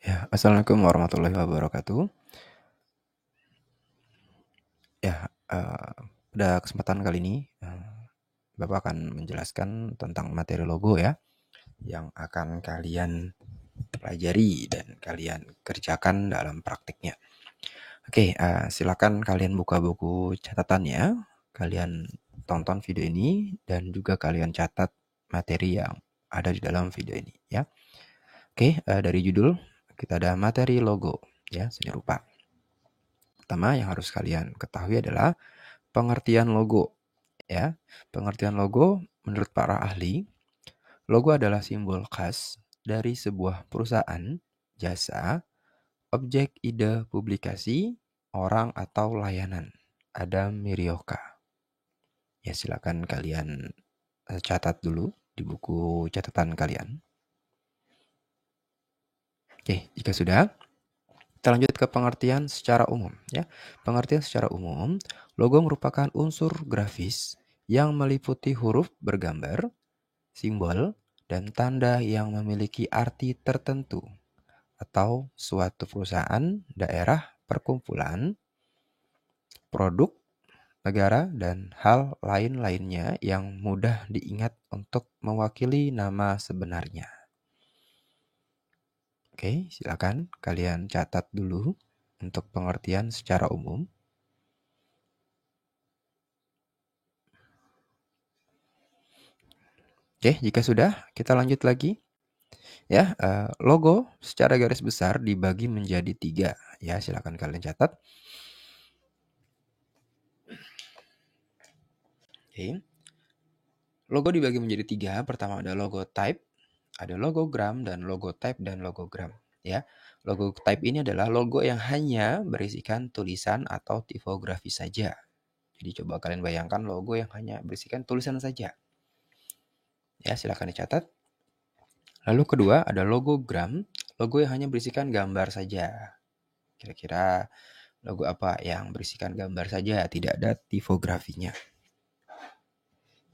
Ya, Assalamualaikum warahmatullahi wabarakatuh. Ya, pada kesempatan kali ini, Bapak akan menjelaskan tentang materi logo ya, yang akan kalian pelajari dan kalian kerjakan dalam praktiknya. Oke, silakan kalian buka buku catatannya, kalian tonton video ini, dan juga kalian catat materi yang ada di dalam video ini ya. Oke, dari judul kita ada materi logo ya, seni rupa. Pertama yang harus kalian ketahui adalah pengertian logo ya. Pengertian logo menurut para ahli, logo adalah simbol khas dari sebuah perusahaan, jasa, objek ide publikasi, orang atau layanan. Adam Mirioka. Ya, silakan kalian catat dulu di buku catatan kalian. Oke, jika sudah, kita lanjut ke pengertian secara umum ya. Pengertian secara umum, logo merupakan unsur grafis yang meliputi huruf bergambar, simbol, dan tanda yang memiliki arti tertentu atau suatu perusahaan, daerah, perkumpulan, produk, negara, dan hal lain-lainnya yang mudah diingat untuk mewakili nama sebenarnya. Oke, silakan kalian catat dulu untuk pengertian secara umum. Oke, jika sudah, kita lanjut lagi. Ya, logo secara garis besar dibagi menjadi 3. Ya, silakan kalian catat. Oke. Logo dibagi menjadi 3. Pertama ada logo type, ada logogram, dan logo type dan logogram. Ya, logo type ini adalah logo yang hanya berisikan tulisan atau tipografi saja. Jadi coba kalian bayangkan logo yang hanya berisikan tulisan saja. Ya, silakan dicatat. Lalu kedua ada logogram, logo yang hanya berisikan gambar saja. Kira-kira logo apa yang berisikan gambar saja, tidak ada tipografinya.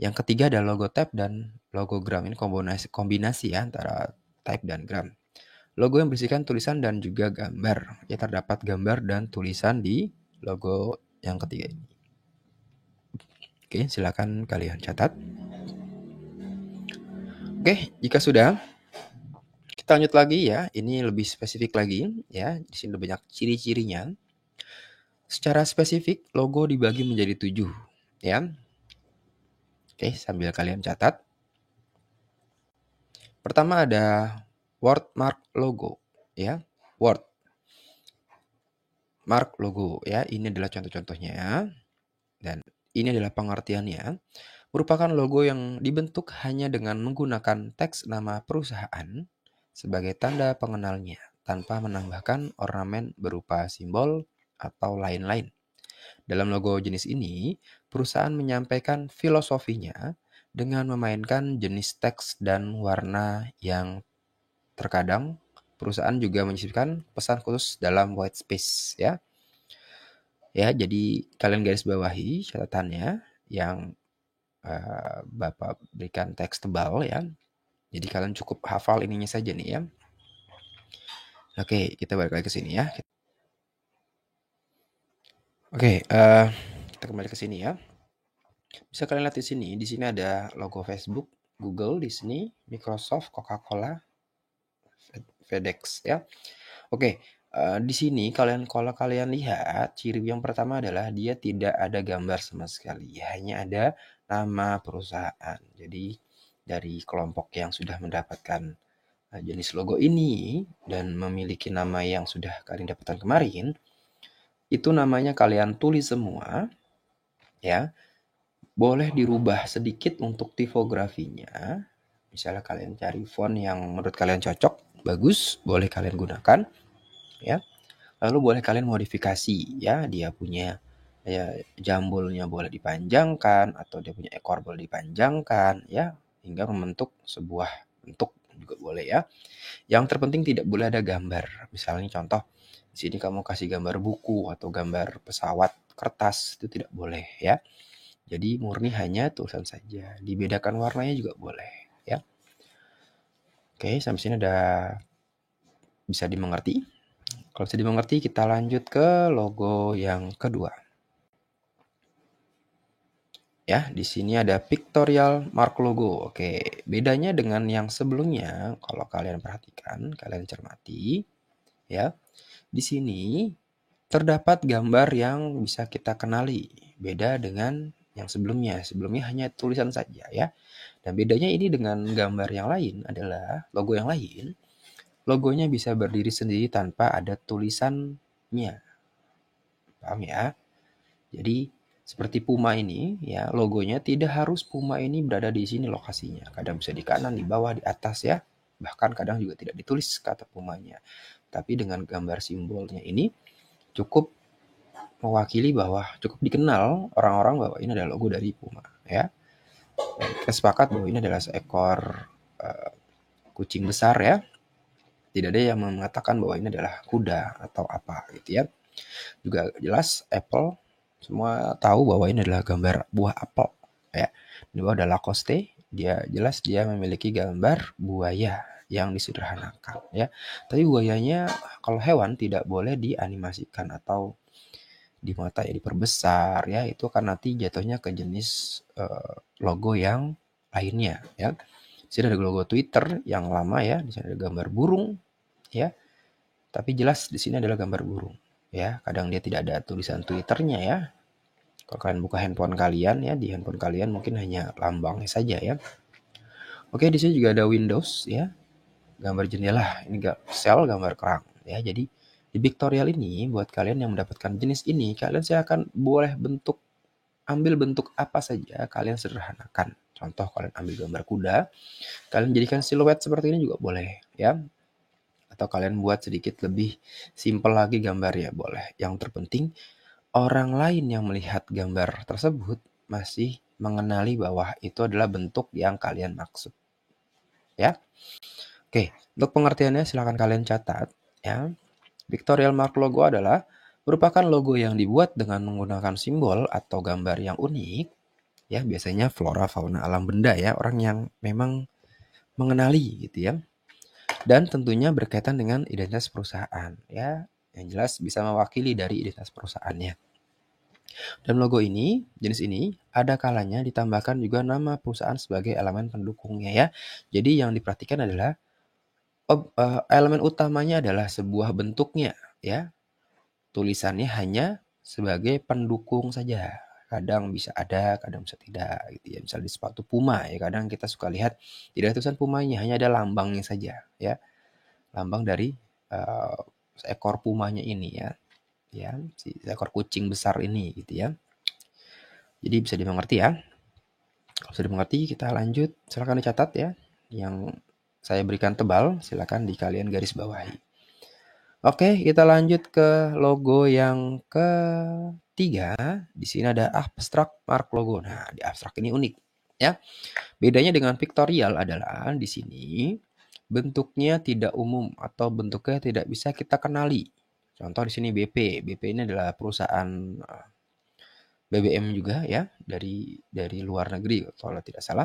Yang ketiga ada logo type dan logogram. Ini kombinasi ya antara type dan gram. Logo yang berisikan tulisan dan juga gambar. Ya, terdapat gambar dan tulisan di logo yang ketiga ini. Oke, silakan kalian catat. Oke, jika sudah, kita lanjut lagi ya. Ini lebih spesifik lagi ya. Di sini banyak ciri-cirinya. Secara spesifik, logo dibagi menjadi 7 ya. Oke, sambil kalian catat. Pertama ada wordmark logo ya. Wordmark logo ya. Ini adalah contoh-contohnya dan ini adalah pengertiannya. Merupakan logo yang dibentuk hanya dengan menggunakan teks nama perusahaan sebagai tanda pengenalnya tanpa menambahkan ornamen berupa simbol atau lain-lain. Dalam logo jenis ini, perusahaan menyampaikan filosofinya dengan memainkan jenis teks dan warna yang terkadang perusahaan juga menyisipkan pesan khusus dalam white space ya. Ya, jadi kalian garis bawahi catatannya yang Bapak berikan teks tebal ya. Jadi kalian cukup hafal ininya saja nih ya. Oke, kita balik lagi ke sini ya. Oke, kita kembali ke sini ya. Bisa kalian lihat di sini. Di sini ada logo Facebook, Google di sini, Microsoft, Coca-Cola, FedEx ya. Oke, di sini kalau kalian lihat ciri yang pertama adalah dia tidak ada gambar sama sekali. Hanya ada nama perusahaan. Jadi dari kelompok yang sudah mendapatkan jenis logo ini dan memiliki nama yang sudah kalian dapatkan kemarin, itu namanya kalian tulis semua ya. Boleh dirubah sedikit untuk tipografinya. Misalnya kalian cari font yang menurut kalian cocok, bagus, boleh kalian gunakan ya. Lalu boleh kalian modifikasi ya, dia punya ya, jambulnya boleh dipanjangkan atau dia punya ekor boleh dipanjangkan ya, hingga membentuk sebuah bentuk juga boleh ya. Yang terpenting tidak boleh ada gambar. Misalnya contoh, di sini kamu kasih gambar buku atau gambar pesawat kertas, itu tidak boleh ya. Jadi murni hanya tulisan saja. Dibedakan warnanya juga boleh ya. Oke, sampai sini ada Bisa dimengerti? Kalau bisa dimengerti, kita lanjut ke logo yang kedua. Ya, di sini ada pictorial mark logo. Oke, bedanya dengan yang sebelumnya, kalau kalian perhatikan, kalian cermati, ya. Di sini terdapat gambar yang bisa kita kenali. Beda dengan yang sebelumnya. Sebelumnya hanya tulisan saja, ya. Dan bedanya ini dengan gambar yang lain adalah logo yang lain. Logonya bisa berdiri sendiri tanpa ada tulisannya. Paham ya? Jadi seperti Puma ini, ya, logonya tidak harus Puma ini berada di sini lokasinya. Kadang bisa di kanan, di bawah, di atas, ya. Bahkan kadang juga tidak ditulis kata Pumanya. Tapi dengan gambar simbolnya ini cukup mewakili bahwa cukup dikenal orang-orang bahwa ini adalah logo dari Puma, ya. Dan kita sepakat bahwa ini adalah seekor kucing besar, ya. Tidak ada yang mengatakan bahwa ini adalah kuda atau apa gitu, ya. Juga jelas Apple semua tahu bahwa ini adalah gambar buah apel, ya. Di bawah ada Lacoste, dia jelas dia memiliki gambar buaya yang disederhanakan, ya. Tapi buayanya kalau hewan tidak boleh dianimasikan atau di mata ya diperbesar, ya. Itu kan nanti jatuhnya ke jenis logo yang lainnya, ya. Di sini ada logo Twitter yang lama, ya. Di sini ada gambar burung, ya. Tapi jelas di sini adalah gambar burung, ya. Kadang dia tidak ada tulisan Twitternya, ya. Kalau kalian buka handphone kalian, ya, di handphone kalian mungkin hanya lambangnya saja, ya. Oke, di sini juga ada Windows, ya. Gambar jendela, ini sel gambar kerang, ya. Jadi di pictorial ini buat kalian yang mendapatkan jenis ini, kalian silakan boleh ambil bentuk apa saja, kalian sederhanakan. Contoh kalian ambil gambar kuda, kalian jadikan siluet seperti ini juga boleh, ya. Atau kalian buat sedikit lebih simpel lagi gambarnya boleh. Yang terpenting orang lain yang melihat gambar tersebut masih mengenali bahwa itu adalah bentuk yang kalian maksud, ya. Oke, untuk pengertiannya silakan kalian catat, ya. Pictorial mark logo adalah merupakan logo yang dibuat dengan menggunakan simbol atau gambar yang unik, ya, biasanya flora, fauna, alam, benda, ya, orang yang memang mengenali gitu, ya. Dan tentunya berkaitan dengan identitas perusahaan, ya. Yang jelas bisa mewakili dari identitas perusahaannya. Dan logo ini, jenis ini, ada kalanya ditambahkan juga nama perusahaan sebagai elemen pendukungnya, ya. Jadi yang diperhatikan adalah elemen utamanya adalah sebuah bentuknya, ya. Tulisannya hanya sebagai pendukung saja. Kadang bisa ada, kadang bisa tidak, gitu, ya. Misalnya di sepatu Puma, ya, kadang kita suka lihat tidak ada tulisan Pumanya, hanya ada lambangnya saja, ya. Lambang dari seekor Pumanya ini, ya. Ya, si seekor kucing besar ini, gitu, ya. Jadi bisa dimengerti, ya. Kalau sudah dimengerti, kita lanjut. Silakan dicatat, ya. Yang saya berikan tebal, silakan di kalian garis bawahi. Oke, kita lanjut ke logo yang ketiga. Di sini ada abstract mark logo. Nah, di abstrak ini unik, ya. Bedanya dengan pictorial adalah di sini bentuknya tidak umum atau bentuknya tidak bisa kita kenali. Contoh di sini BP. BP ini adalah perusahaan BBM juga, ya, dari luar negeri kalau tidak salah.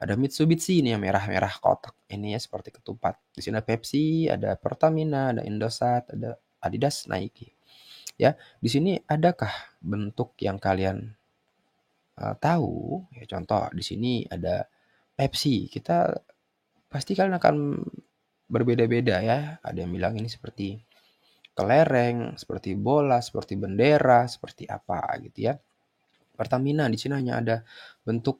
Ada Mitsubishi ini yang merah-merah kotak ini, ya, seperti ketupat. Di sini ada Pepsi, ada Pertamina, ada Indosat, ada Adidas, Nike. Ya, di sini adakah bentuk yang kalian tahu? Ya, contoh di sini ada Pepsi. Kita pasti kalian akan berbeda-beda, ya. Ada yang bilang ini seperti kelereng, seperti bola, seperti bendera, seperti apa gitu, ya. Pertamina di sini hanya ada bentuk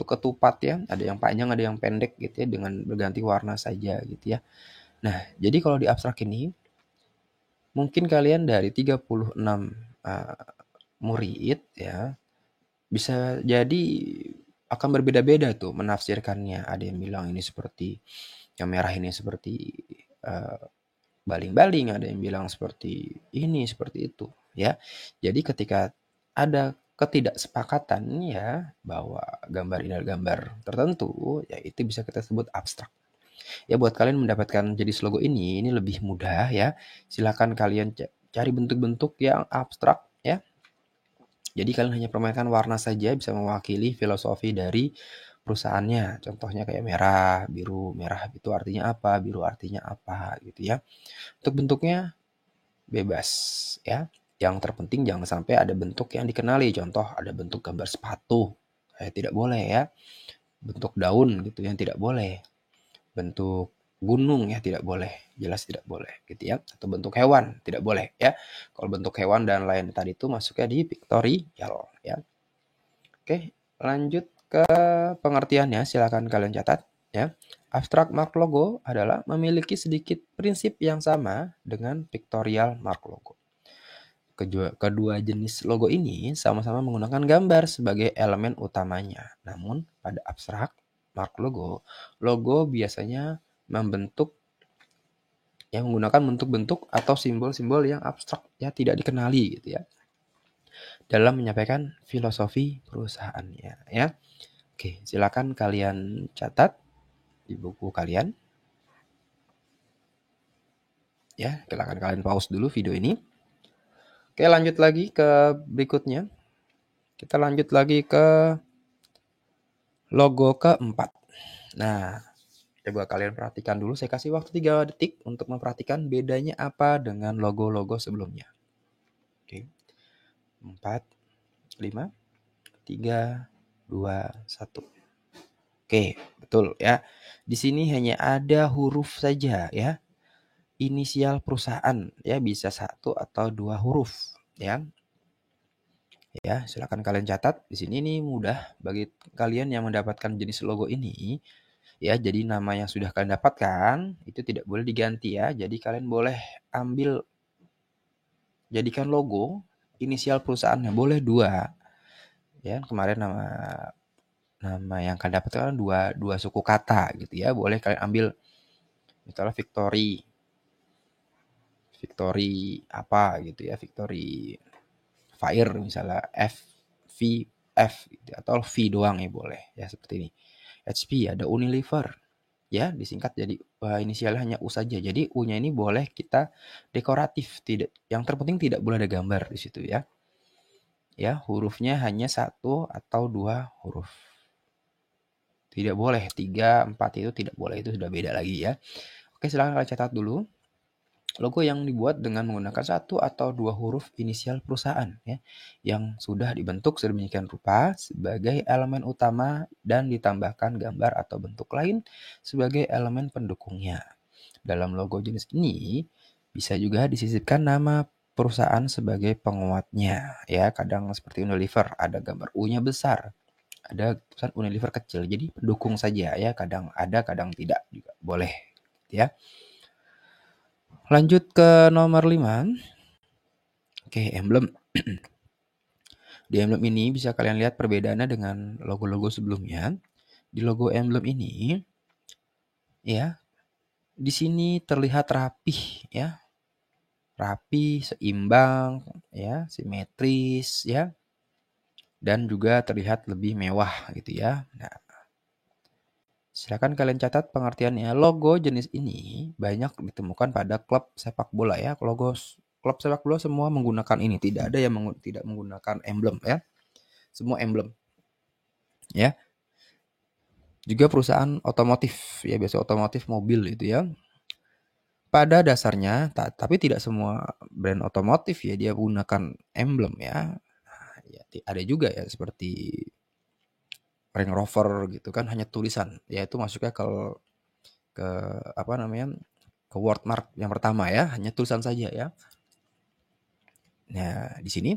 ketupat, ya. Ada yang panjang, ada yang pendek gitu, ya, dengan berganti warna saja gitu, ya. Nah, jadi kalau di abstrak ini mungkin kalian dari 36 murid, ya, bisa jadi akan berbeda-beda tuh menafsirkannya. Ada yang bilang ini seperti yang merah ini seperti baling-baling, ada yang bilang seperti ini, seperti itu, ya. Jadi ketika ada ketidaksepakatan, ya, bahwa gambar ini adalah gambar tertentu, ya, itu bisa kita sebut abstrak. Ya, buat kalian mendapatkan jenis logo ini lebih mudah, ya. Silakan kalian cari bentuk-bentuk yang abstrak, ya. Jadi kalian hanya permainkan warna saja bisa mewakili filosofi dari perusahaannya. Contohnya kayak merah, biru. Merah itu artinya apa, biru artinya apa gitu ya. Untuk bentuknya bebas ya. Yang terpenting jangan sampai ada bentuk yang dikenali. Contoh ada bentuk gambar sepatu. Tidak boleh ya. Bentuk daun gitu yang tidak boleh. Bentuk gunung ya tidak boleh. Jelas tidak boleh gitu ya. Atau bentuk hewan tidak boleh ya. Kalau bentuk hewan dan lain tadi itu masuknya di pictorial ya. Oke, lanjut ke pengertiannya. Silakan kalian catat ya. Abstract mark logo adalah memiliki sedikit prinsip yang sama dengan pictorial mark logo. Kedua jenis logo ini sama-sama menggunakan gambar sebagai elemen utamanya. Namun pada abstrak mark logo, logo biasanya menggunakan bentuk-bentuk atau simbol-simbol yang abstrak ya tidak dikenali gitu ya dalam menyampaikan filosofi perusahaannya ya. Oke, silakan kalian catat di buku kalian. Ya, silakan kalian pause dulu video ini. Oke, lanjut lagi ke berikutnya. Kita lanjut lagi ke logo keempat. Nah, coba kalian perhatikan dulu. Saya kasih waktu 3 detik untuk memperhatikan bedanya apa dengan logo-logo sebelumnya. Oke. 4, 5, 3, 2, 1. Oke, betul ya. Di sini hanya ada huruf saja ya. Inisial perusahaan ya, bisa 1 atau 2 huruf ya. Ya, silakan kalian catat. Di sini nih mudah bagi kalian yang mendapatkan jenis logo ini. Ya, jadi nama yang sudah kalian dapatkan itu tidak boleh diganti ya. Jadi kalian boleh jadikan logo inisial perusahaannya boleh 2. Ya, kemarin nama yang kalian dapatkan dua suku kata gitu ya. Boleh kalian ambil misalnya Victory apa gitu ya. Victory Fire misalnya F gitu, atau V doang ya boleh ya seperti ini. HP ada Unilever ya, disingkat jadi inisialnya hanya U saja. Jadi U-nya ini boleh kita dekoratif, tidak, yang terpenting tidak boleh ada gambar di situ ya. Ya, hurufnya hanya 1 atau 2 huruf. Tidak boleh 3, 4 itu tidak boleh, itu sudah beda lagi ya. Oke, silakan kalian catat dulu. Logo yang dibuat dengan menggunakan 1 atau 2 huruf inisial perusahaan ya, yang sudah dibentuk sedemikian rupa sebagai elemen utama dan ditambahkan gambar atau bentuk lain sebagai elemen pendukungnya. Dalam logo jenis ini bisa juga disisipkan nama perusahaan sebagai penguatnya ya, kadang seperti Unilever ada gambar U-nya besar, ada tulisan Unilever kecil, jadi pendukung saja ya, kadang ada kadang tidak juga boleh ya. Lanjut ke nomor 5. Oke, emblem. Di emblem ini bisa kalian lihat perbedaannya dengan logo-logo sebelumnya. Di logo emblem ini ya, di sini terlihat rapih ya. Rapi, seimbang ya, simetris ya. Dan juga terlihat lebih mewah gitu ya. Nah, silakan kalian catat pengertiannya. Logo jenis ini banyak ditemukan pada klub sepak bola ya. Logo klub sepak bola semua menggunakan ini. Tidak ada yang tidak menggunakan emblem ya. Semua emblem. Ya. Juga perusahaan otomotif ya, biasa otomotif mobil itu ya. Pada dasarnya, tapi tidak semua brand otomotif ya dia menggunakan emblem ya. Nah, ya ada juga ya seperti Range Rover gitu kan hanya tulisan. Ya itu masuknya ke apa namanya? Ke wordmark yang pertama ya, hanya tulisan saja ya. Nah, di sini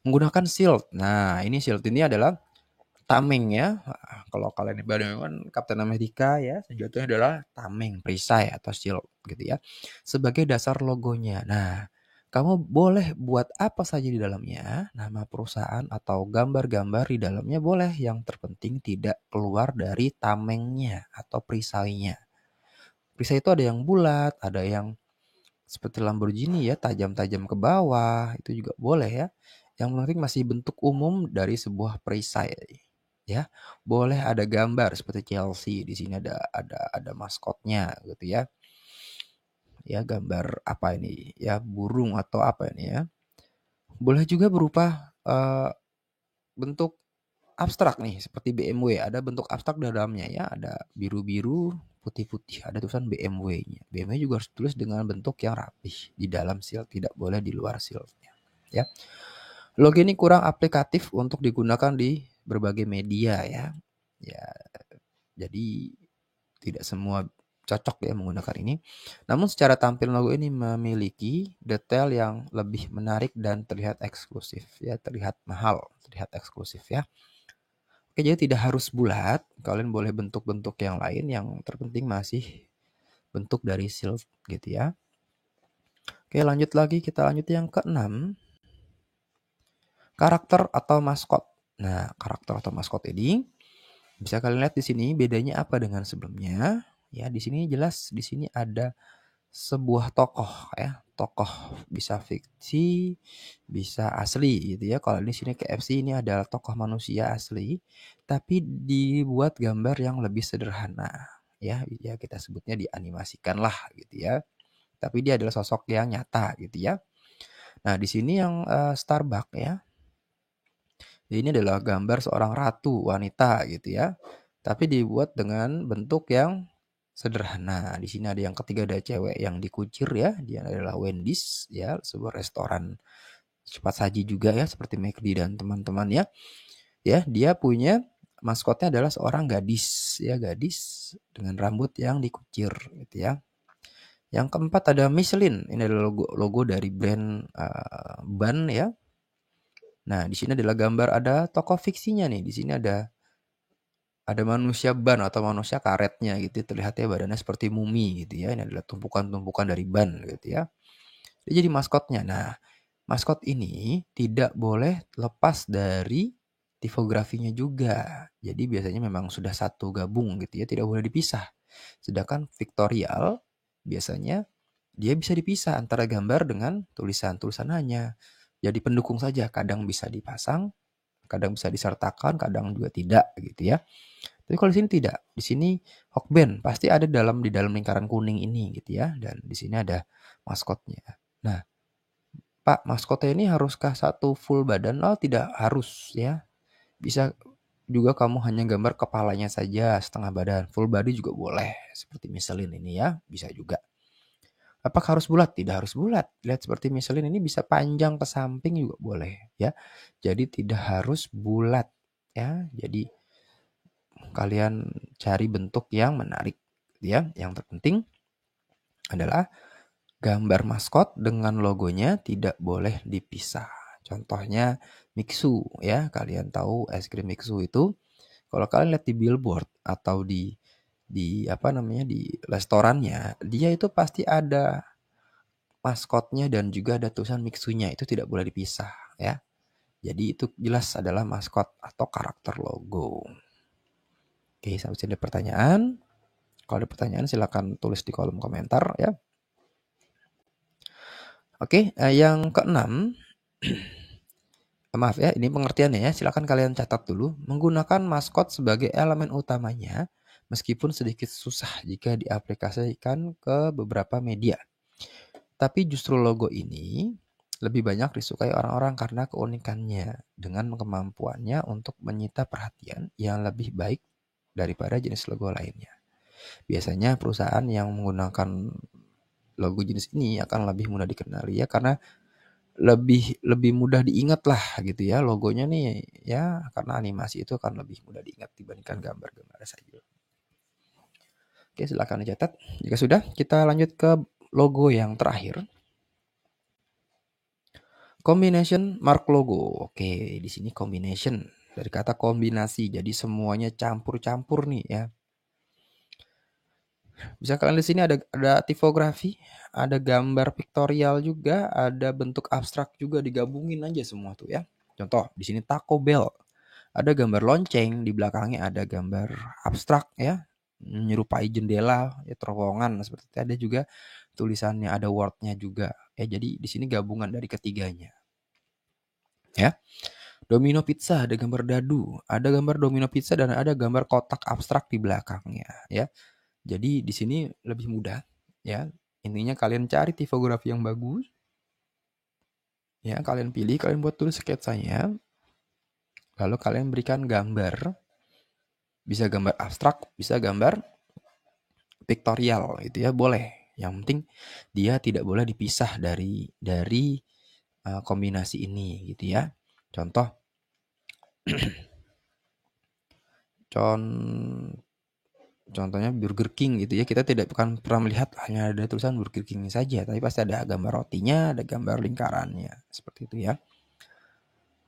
menggunakan shield. Nah, ini shield ini adalah tameng ya. Kalau kalian kan Captain America ya, senjatanya adalah tameng, perisai atau shield gitu ya. Sebagai dasar logonya. Nah, kamu boleh buat apa saja di dalamnya, nama perusahaan atau gambar-gambar di dalamnya boleh, yang terpenting tidak keluar dari tamengnya atau perisainya. Perisai itu ada yang bulat, ada yang seperti Lamborghini ya, tajam-tajam ke bawah, itu juga boleh ya. Yang penting masih bentuk umum dari sebuah perisai. Ya, boleh ada gambar seperti Chelsea, di sini ada maskotnya gitu ya. Ya, gambar apa ini? Ya, burung atau apa ini ya. Boleh juga berupa bentuk abstrak nih seperti BMW, ada bentuk abstrak di dalamnya ya, ada biru-biru, putih-putih, ada tulisan BMW-nya. BMW juga harus tulis dengan bentuk yang rapih di dalam shield, tidak boleh di luar shieldnya ya. Logo ini kurang aplikatif untuk digunakan di berbagai media ya. Ya, jadi tidak semua cocok ya menggunakan ini. Namun secara tampil logo ini memiliki detail yang lebih menarik dan terlihat eksklusif ya, terlihat mahal, terlihat eksklusif ya. Oke, jadi tidak harus bulat, kalian boleh bentuk-bentuk yang lain, yang terpenting masih bentuk dari shield gitu ya. Oke, lanjut lagi, kita lanjut yang keenam. Karakter atau maskot. Nah, karakter atau maskot ini bisa kalian lihat di sini bedanya apa dengan sebelumnya. Ya, di sini jelas di sini ada sebuah tokoh ya, tokoh bisa fiksi, bisa asli gitu ya. Kalau di sini KFC ini adalah tokoh manusia asli, tapi dibuat gambar yang lebih sederhana ya. Ya kita sebutnya dianimasikan lah gitu ya. Tapi dia adalah sosok yang nyata gitu ya. Nah, di sini yang Starbucks ya. Ini adalah gambar seorang ratu wanita gitu ya. Tapi dibuat dengan bentuk yang sederhana. Di sini ada yang ketiga, ada cewek yang dikucir ya. Dia adalah Wendy's ya, sebuah restoran cepat saji juga ya, seperti McD dan teman-teman ya. Ya, dia punya maskotnya adalah seorang gadis ya, gadis dengan rambut yang dikucir gitu ya. Yang keempat ada Michelin. Ini adalah logo dari brand ban ya. Nah, di sini adalah gambar ada tokoh fiksinya nih. Di sini ada manusia ban atau manusia karetnya gitu. Terlihatnya badannya seperti mumi gitu ya. Ini adalah tumpukan-tumpukan dari ban gitu ya. Dia jadi maskotnya. Nah, maskot ini tidak boleh lepas dari tipografinya juga. Jadi biasanya memang sudah satu gabung gitu ya, tidak boleh dipisah. Sedangkan Victorial biasanya dia bisa dipisah antara gambar dengan tulisan hanya. Jadi pendukung saja, kadang bisa dipasang, kadang bisa disertakan, kadang juga tidak gitu ya. Tapi kalau di sini tidak. Di sini Hokben pasti ada di dalam lingkaran kuning ini gitu ya, dan di sini ada maskotnya. Nah, Pak, maskotnya ini haruskah satu full badan? Oh, tidak harus ya. Bisa juga kamu hanya gambar kepalanya saja, setengah badan. Full body juga boleh, seperti Michelin ini ya, bisa juga. Apakah harus bulat? Tidak harus bulat. Lihat seperti Michelin ini bisa panjang ke samping juga boleh ya. Jadi tidak harus bulat ya. Jadi kalian cari bentuk yang menarik ya. Yang terpenting adalah gambar maskot dengan logonya tidak boleh dipisah. Contohnya Mixu ya. Kalian tahu es krim Mixu itu kalau kalian lihat di billboard atau di apa namanya di restorannya, dia itu pasti ada maskotnya dan juga ada tulisan Mixunya, itu tidak boleh dipisah ya. Jadi itu jelas adalah maskot atau karakter logo. Oke, sampai sini ada pertanyaan. Kalau ada pertanyaan silakan tulis di kolom komentar ya. Oke, yang keenam, maaf ya, ini pengertiannya ya. Silakan kalian catat dulu. Menggunakan maskot sebagai elemen utamanya, meskipun sedikit susah jika diaplikasikan ke beberapa media. Tapi justru logo ini lebih banyak disukai orang-orang karena keunikannya dengan kemampuannya untuk menyita perhatian yang lebih baik daripada jenis logo lainnya. Biasanya perusahaan yang menggunakan logo jenis ini akan lebih mudah dikenali ya, karena lebih mudah diingat lah gitu ya logonya nih ya, karena animasi itu akan lebih mudah diingat dibandingkan gambar-gambar saja. Oke, silakan dicatat. Jika sudah, kita lanjut ke logo yang terakhir. Combination mark logo. Oke, di sini combination dari kata kombinasi. Jadi semuanya campur-campur nih ya. Bisa kalian di sini ada tipografi, ada gambar pictorial juga, ada bentuk abstrak juga, digabungin aja semua tuh ya. Contoh, di sini Taco Bell. Ada gambar lonceng, di belakangnya ada gambar abstrak ya, menyerupai jendela, ya terowongan seperti itu. Ada juga tulisannya, ada wordnya juga. Ya, jadi di sini gabungan dari ketiganya. Ya. Domino pizza, ada gambar dadu, ada gambar domino pizza dan ada gambar kotak abstrak di belakangnya ya. Jadi di sini lebih mudah ya. Intinya kalian cari tipografi yang bagus. Ya, kalian pilih, kalian buat dulu sketsanya. Lalu kalian berikan gambar, bisa gambar abstrak, bisa gambar pictorial gitu ya, boleh. Yang penting dia tidak boleh dipisah dari kombinasi ini gitu ya. Contohnya Burger King gitu ya. Kita tidak bukan pernah melihat hanya ada tulisan Burger King saja, tapi pasti ada gambar rotinya, ada gambar lingkarannya. Seperti itu ya.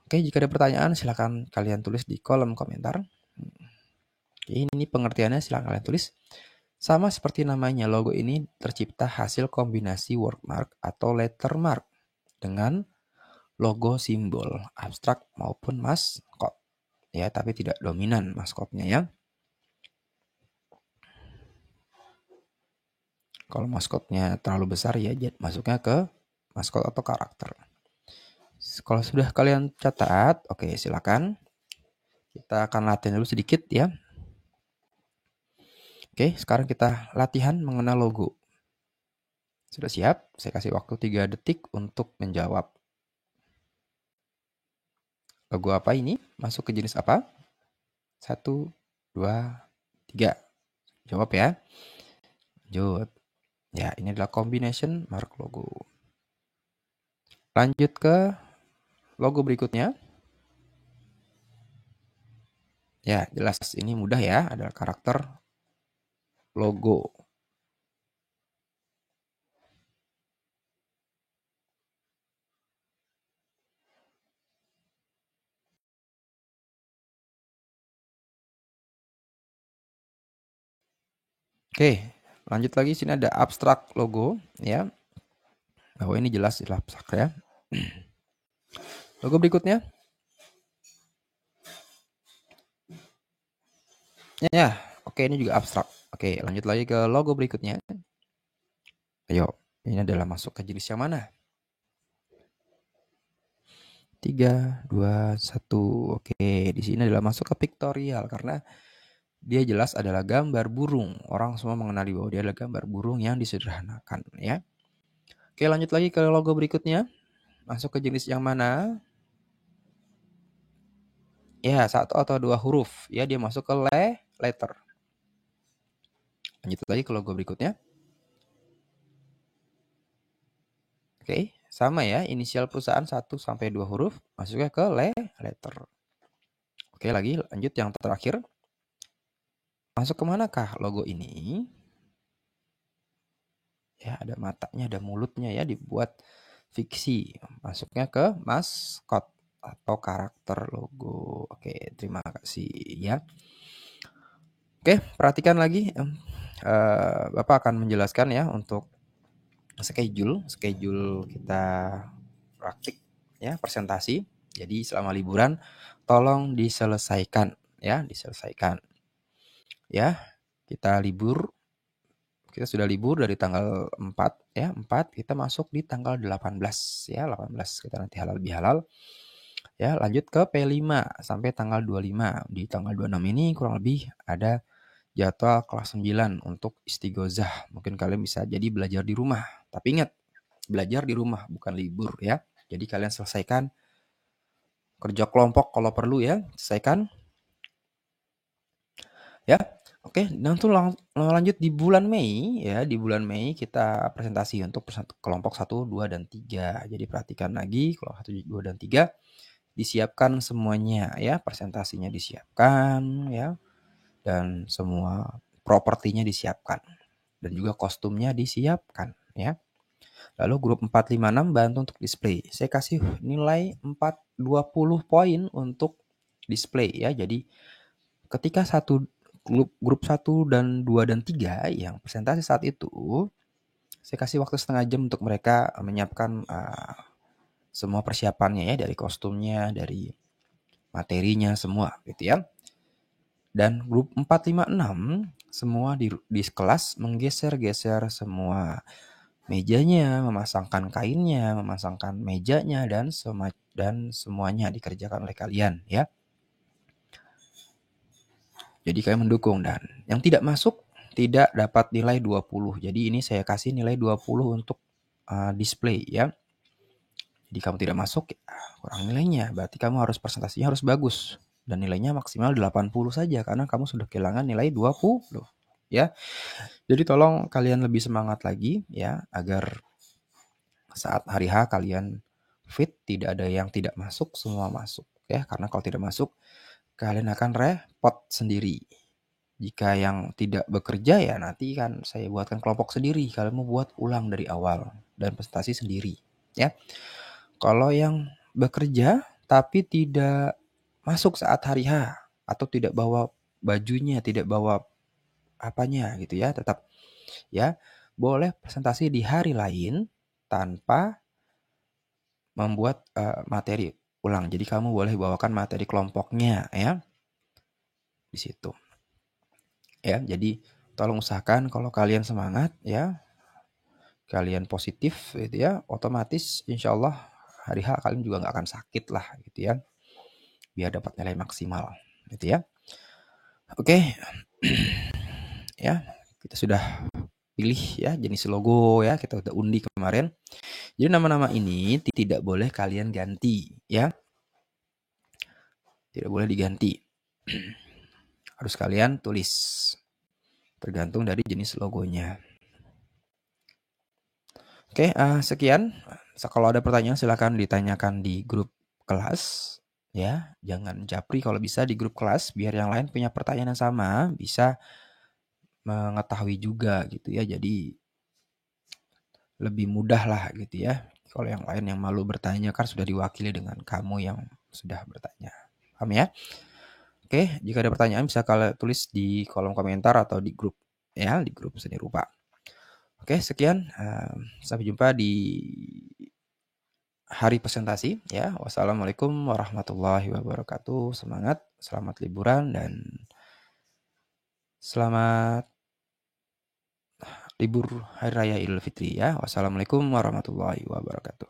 Oke, jika ada pertanyaan silakan kalian tulis di kolom komentar. Oke, ini pengertiannya silakan kalian tulis. Sama seperti namanya, logo ini tercipta hasil kombinasi wordmark atau lettermark dengan logo simbol abstrak maupun maskot. Ya, tapi tidak dominan maskotnya ya. Kalau maskotnya terlalu besar ya masuknya ke maskot atau karakter. Kalau sudah kalian catat, oke silakan. Kita akan latihan dulu sedikit ya. Oke, sekarang kita latihan mengenal logo. Sudah siap? Saya kasih waktu 3 detik untuk menjawab. Logo apa ini? Masuk ke jenis apa? 1, 2, 3. Jawab ya. Lanjut. Ya, ini adalah combination mark logo. Lanjut ke logo berikutnya. Ya, jelas ini mudah ya, adalah karakter logo. Oke, lanjut lagi sini ada abstrak logo ya. Bahwa ini jelas abstrak ya. Logo berikutnya. Ya, oke ini juga abstrak. Oke, lanjut lagi ke logo berikutnya. Ayo, ini adalah masuk ke jenis yang mana? 3, 2, 1. Oke, di sini adalah masuk ke pictorial karena dia jelas adalah gambar burung. Orang semua mengenali bahwa dia adalah gambar burung yang disederhanakan ya. Oke, lanjut lagi ke logo berikutnya. Masuk ke jenis yang mana? Ya, 1 atau 2 huruf. Ya, dia masuk ke letter. Lanjut lagi ke logo berikutnya. Oke, sama ya. Inisial perusahaan 1 sampai 2 huruf. Masuknya ke letter. Oke, lagi lanjut yang terakhir. Masuk ke manakah logo ini? Ya, ada matanya, ada mulutnya ya, dibuat fiksi. Masuknya ke maskot atau karakter logo. Oke, terima kasih ya. Oke, perhatikan lagi. Bapak akan menjelaskan ya untuk schedule kita praktik ya, presentasi. Jadi selama liburan tolong diselesaikan ya, Ya, kita sudah libur dari tanggal 4 ya, 4 kita masuk di tanggal 18 ya, 18 kita nanti halal bihalal. Ya, lanjut ke P5 sampai tanggal 25. Di tanggal 26 ini kurang lebih ada jadwal kelas 9 untuk istighozah. Mungkin kalian bisa jadi belajar di rumah. Tapi ingat, belajar di rumah bukan libur ya. Jadi kalian selesaikan kerja kelompok kalau perlu ya, selesaikan. Ya. Oke, nanti lanjut di bulan Mei ya. Di bulan Mei kita presentasi untuk kelompok 1, 2 dan 3. Jadi perhatikan lagi kelompok 1, 2 dan 3 disiapkan semuanya ya, presentasinya disiapkan ya. Dan semua propertinya disiapkan dan juga kostumnya disiapkan ya. Lalu grup 4, 5, 6 bantu untuk display. Saya kasih nilai 20 poin untuk display ya. Jadi ketika grup 1 dan 2 dan 3 yang presentasi saat itu, saya kasih waktu setengah jam untuk mereka menyiapkan semua persiapannya ya, dari kostumnya, dari materinya semua gitu ya. Dan grup 4, 5, 6 semua di kelas menggeser-geser semua mejanya, memasangkan kainnya, memasangkan mejanya dan semuanya dikerjakan oleh kalian ya. Jadi kalian mendukung, dan yang tidak masuk tidak dapat nilai 20. Jadi ini saya kasih nilai 20 untuk display ya. Jadi kamu tidak masuk, ya kurang nilainya. Berarti kamu harus presentasinya harus bagus. Dan nilainya maksimal 80 saja karena kamu sudah kehilangan nilai 20. Ya. Jadi tolong kalian lebih semangat lagi ya agar saat hari H kalian fit, tidak ada yang tidak masuk, semua masuk ya. Karena kalau tidak masuk kalian akan repot sendiri. Jika yang tidak bekerja ya nanti kan saya buatkan kelompok sendiri. Kalian mau buat ulang dari awal dan presentasi sendiri ya. Kalau yang bekerja tapi tidak masuk saat hari H atau tidak bawa bajunya, tidak bawa apanya gitu ya, tetap ya boleh presentasi di hari lain tanpa membuat materi ulang. Jadi kamu boleh bawakan materi kelompoknya ya di situ. Ya, jadi tolong usahakan kalau kalian semangat ya, kalian positif gitu ya, otomatis insya Allah hari H kalian juga nggak akan sakit lah gitu ya, biar dapat nilai maksimal gitu ya. Oke, ya kita sudah pilih ya jenis logo ya, kita udah undi kemarin. Jadi nama-nama ini tidak boleh kalian ganti ya, tidak boleh diganti. Harus kalian tulis, tergantung dari jenis logonya. Oke, sekian. Kalau ada pertanyaan silakan ditanyakan di grup kelas ya. Jangan japri kalau bisa di grup kelas biar yang lain punya pertanyaan yang sama bisa mengetahui juga gitu ya. Jadi lebih mudah lah gitu ya. Kalau yang lain yang malu bertanya kan sudah diwakili dengan kamu yang sudah bertanya. Paham ya? Oke, jika ada pertanyaan bisa kalian tulis di kolom komentar atau di grup ya, di grup Seni Rupa. Oke, sekian. Sampai jumpa di hari presentasi ya. Wassalamualaikum warahmatullahi wabarakatuh. Semangat, selamat liburan dan selamat libur Hari Raya Idul Fitri ya. Wassalamualaikum warahmatullahi wabarakatuh.